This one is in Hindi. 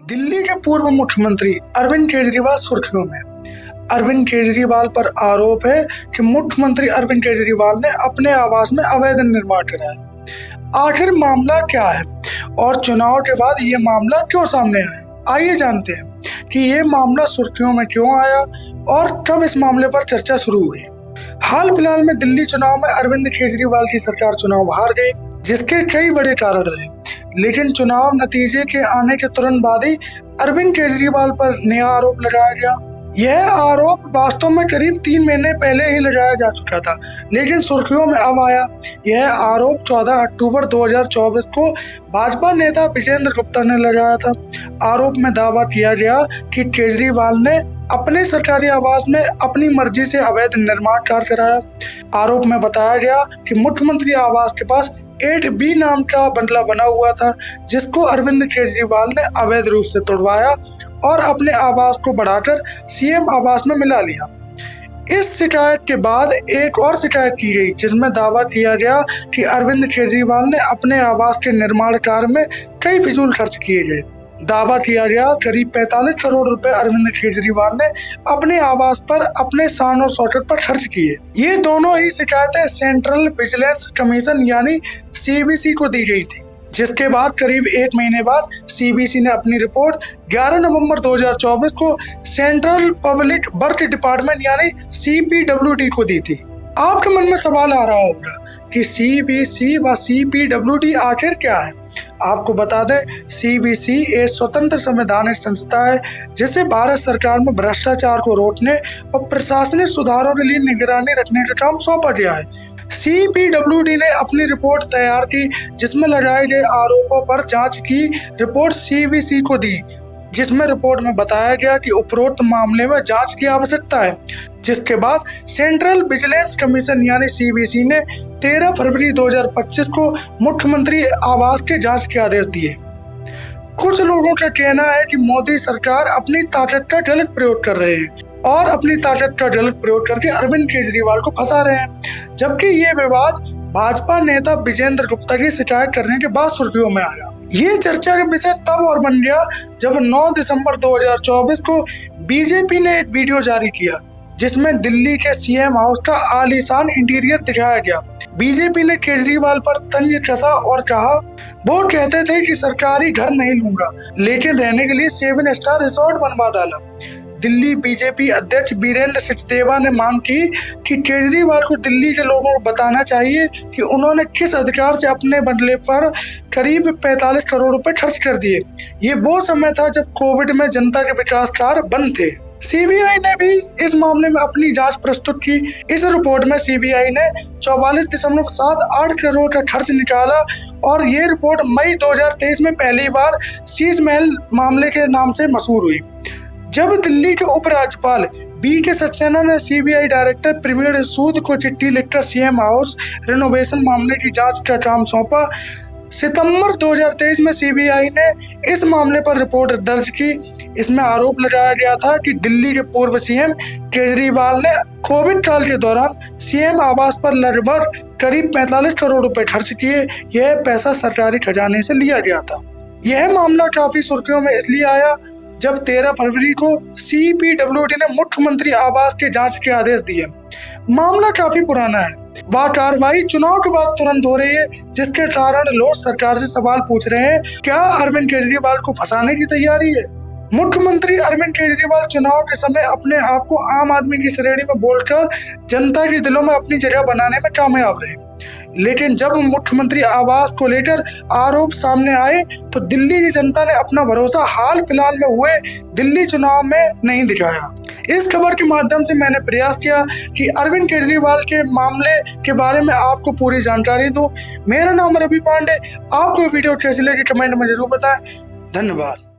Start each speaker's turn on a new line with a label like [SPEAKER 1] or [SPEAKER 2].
[SPEAKER 1] दिल्ली के पूर्व मुख्यमंत्री अरविंद केजरीवाल सुर्खियों में। अरविंद केजरीवाल पर आरोप है कि मुख्यमंत्री अरविंद केजरीवाल ने अपने आवास में अवैध निर्माण कराया। आखिर मामला क्या है और चुनाव के बाद ये मामला क्यों सामने आया? आइए जानते हैं कि ये मामला सुर्खियों में क्यों आया और कब इस मामले पर चर्चा शुरू हुई। हाल फिलहाल में दिल्ली चुनाव में अरविंद केजरीवाल की सरकार चुनाव हार गई, जिसके कई बड़े कारण रहे। लेकिन चुनाव नतीजे के आने के तुरंत बाद ही अरविंद केजरीवाल पर नया आरोप लगाया गया। यह आरोप वास्तव में करीब 3 महीने पहले ही लगाया जा चुका था, लेकिन सुर्खियों में अब आया। यह आरोप 14 अक्टूबर 2024 को भाजपा नेता विजेंद्र गुप्ता ने लगाया था। आरोप में दावा किया गया कि केजरीवाल ने अपने सरकारी आवास में अपनी मर्जी से अवैध निर्माण कार्य कराया। आरोप में बताया गया कि मुख्यमंत्री आवास के पास 8B नाम का बंगला बना हुआ था, जिसको अरविंद केजरीवाल ने अवैध रूप से तोड़वाया और अपने आवास को बढ़ाकर सीएम आवास में मिला लिया। इस शिकायत के बाद एक और शिकायत की गई, जिसमें दावा किया गया कि अरविंद केजरीवाल ने अपने आवास के निर्माण कार्य में कई फिजूल खर्च किए गए। दावा किया गया करीब 45 करोड़ रुपए अरविंद केजरीवाल ने अपने आवास पर अपने शान और शौकत पर खर्च किए। ये दोनों ही शिकायतें सेंट्रल विजिलेंस कमीशन यानी CVC को दी गई थी, जिसके बाद करीब 1 महीने बाद CVC ने अपनी रिपोर्ट 11 नवंबर 2024 को सेंट्रल पब्लिक वर्क डिपार्टमेंट यानी CPWD को दी थी। आपके मन में सवाल आ रहा होगा कि CVC व CPWD आखिर क्या है। आपको बता दें, CVC एक स्वतंत्र संवैधानिक संस्था है, जिसे भारत सरकार में भ्रष्टाचार को रोकने और प्रशासनिक सुधारों के लिए निगरानी रखने का काम सौंपा गया है। CPWD ने अपनी रिपोर्ट तैयार की, जिसमें लगाए गए आरोपों पर जांच की रिपोर्ट CVC को दी, जिसमें रिपोर्ट में बताया गया कि उपरोक्त मामले में जांच की आवश्यकता है। जिसके बाद सेंट्रल विजिलेंस कमीशन यानी CVC ने 13 फरवरी 2025 को मुख्यमंत्री आवास के जांच के आदेश दिए। कुछ लोगों का कहना है कि मोदी सरकार अपनी ताकत का गलत प्रयोग कर रहे हैं और अपनी ताकत का गलत प्रयोग करके अरविंद केजरीवाल को फंसा रहे हैं, जबकि ये विवाद भाजपा नेता विजेंद्र गुप्ता की शिकायत करने के बाद सुर्खियों में आया। ये चर्चा का विषय तब और बन गया जब 9 दिसंबर 2024 को बीजेपी ने एक वीडियो जारी किया, जिसमें दिल्ली के CM हाउस का आलीशान इंटीरियर दिखाया गया। बीजेपी ने केजरीवाल पर तंज कसा और कहा, वो कहते थे कि सरकारी घर नहीं लूंगा, लेकिन रहने के लिए 7 स्टार रिसोर्ट बनवा डाला। दिल्ली बीजेपी अध्यक्ष वीरेंद्र सचदेवा ने मांग की कि केजरीवाल को दिल्ली के लोगों को बताना चाहिए कि उन्होंने किस अधिकार से अपने बंगले पर करीब 45 करोड़ रुपए खर्च कर दिए। ये वो समय था जब कोविड में जनता के विकास कार्य बंद थे। CBI ने भी इस मामले में अपनी जांच प्रस्तुत की। इस रिपोर्ट में CBI ने 44.78 करोड़ का खर्च निकाला और ये रिपोर्ट मई 2023 में पहली बार शीश महल मामले के नाम से मशहूर हुई, जब दिल्ली के उपराज्यपाल BK सक्सेना ने CBI डायरेक्टर प्रवीण सूद को चिट्ठी लिखकर CM हाउस रिनोवेशन मामले की जांच का काम सौंपा। सितंबर 2023 में CBI ने इस मामले पर रिपोर्ट दर्ज की। इसमें आरोप लगाया गया था कि दिल्ली के पूर्व CM केजरीवाल ने कोविड काल के दौरान CM आवास पर लगभग करीब 45 करोड़ रुपए खर्च किए। यह पैसा सरकारी खजाने से लिया गया था। यह मामला काफी सुर्खियों में इसलिए आया जब 13 फरवरी को CPWD ने मुख्यमंत्री आवास के जांच के आदेश दिए। मामला काफी पुराना है। वह कार्रवाई चुनाव के बाद तुरंत हो रही है, जिसके कारण लोग सरकार से सवाल पूछ रहे हैं, क्या अरविंद केजरीवाल को फंसाने की तैयारी है? मुख्यमंत्री अरविंद केजरीवाल चुनाव के समय अपने आप को आम आदमी की श्रेणी में बोलकर जनता के दिलों में अपनी जगह बनाने में कामयाब रहे, लेकिन जब मुख्यमंत्री आवास को लेकर आरोप सामने आए तो दिल्ली की जनता ने अपना भरोसा हाल फिलहाल में हुए दिल्ली चुनाव में नहीं दिखाया। इस खबर के माध्यम से मैंने प्रयास किया कि अरविंद केजरीवाल के मामले के बारे में आपको पूरी जानकारी दूं। मेरा नाम रवि पांडे। आपको वीडियो कैसी लगी कमेंट में जरूर बताएं। धन्यवाद।